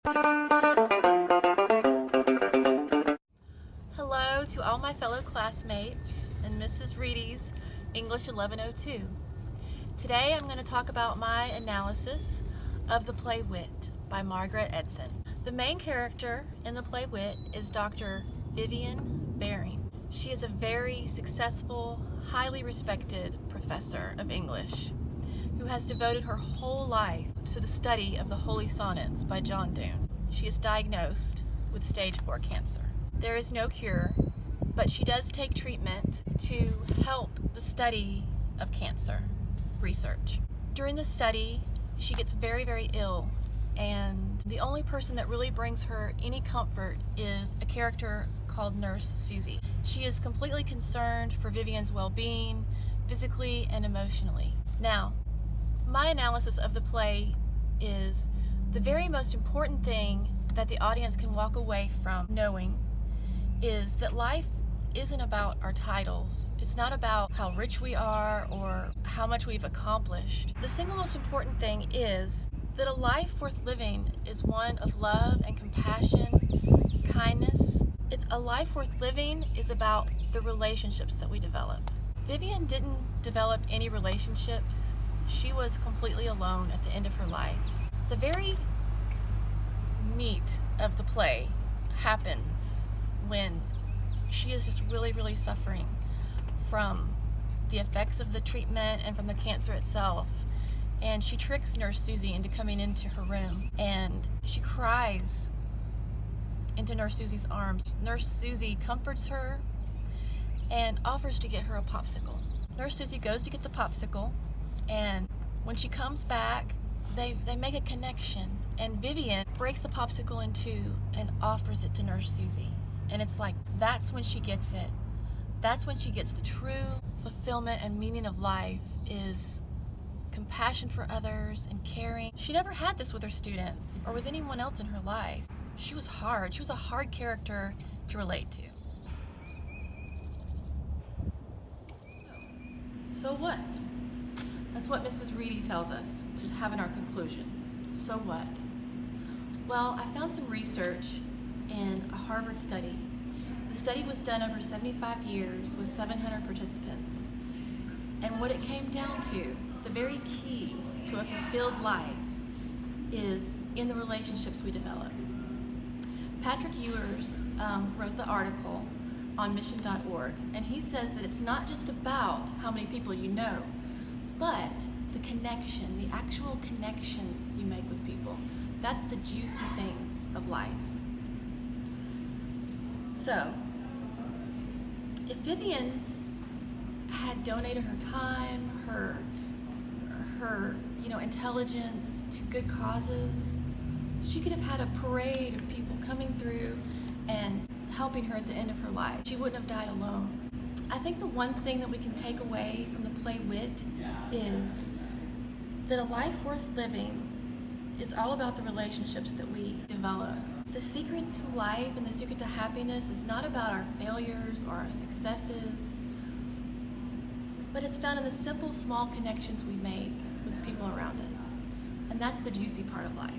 Hello to all my fellow classmates in Mrs. Reedy's English 1102. Today I'm going to talk about my analysis of the play Wit by Margaret Edson. The main character in the play Wit is Dr. Vivian Baring. She is a very successful, highly respected professor of English who has devoted her whole life to the study of the Holy Sonnets by John Donne. She is diagnosed with stage 4 cancer. There is no cure, but she does take treatment to help the study of cancer research. During the study, she gets very, very ill, and the only person that really brings her any comfort is a character called Nurse Susie. She is completely concerned for Vivian's well-being, physically and emotionally. Now, my analysis of the play is the very most important thing that the audience can walk away from knowing is that life isn't about our titles. It's not about how rich we are or how much we've accomplished. The single most important thing is that a life worth living is one of love and compassion, kindness. A life worth living is about the relationships that we develop. Vivian didn't develop any relationships. She was completely alone at the end of her life. The very meat of the play happens when she is just really, really suffering from the effects of the treatment and from the cancer itself. And she tricks Nurse Susie into coming into her room, and she cries into Nurse Susie's arms. Nurse Susie comforts her and offers to get her a popsicle. Nurse Susie goes to get the popsicle, and when she comes back, they make a connection, and Vivian breaks the popsicle in two and offers it to Nurse Susie. And it's like, that's when she gets it. That's when she gets the true fulfillment and meaning of life, is compassion for others and caring. She never had this with her students or with anyone else in her life. She was hard. She was a hard character to relate to. So what? That's what Mrs. Reedy tells us to have in our conclusion. So what? Well, I found some research in a Harvard study. The study was done over 75 years with 700 participants. And what it came down to, the very key to a fulfilled life, is in the relationships we develop. Patrick Ewers wrote the article on mission.org, and he says that it's not just about how many people you know, but the connection, the actual connections you make with people. That's the juicy things of life. So, if Vivian had donated her time, her intelligence to good causes, she could have had a parade of people coming through and helping her at the end of her life. She wouldn't have died alone. I think the one thing that we can take away from the play Wit is that a life worth living is all about the relationships that we develop. The secret to life and the secret to happiness is not about our failures or our successes, but it's found in the simple, small connections we make with the people around us. And that's the juicy part of life.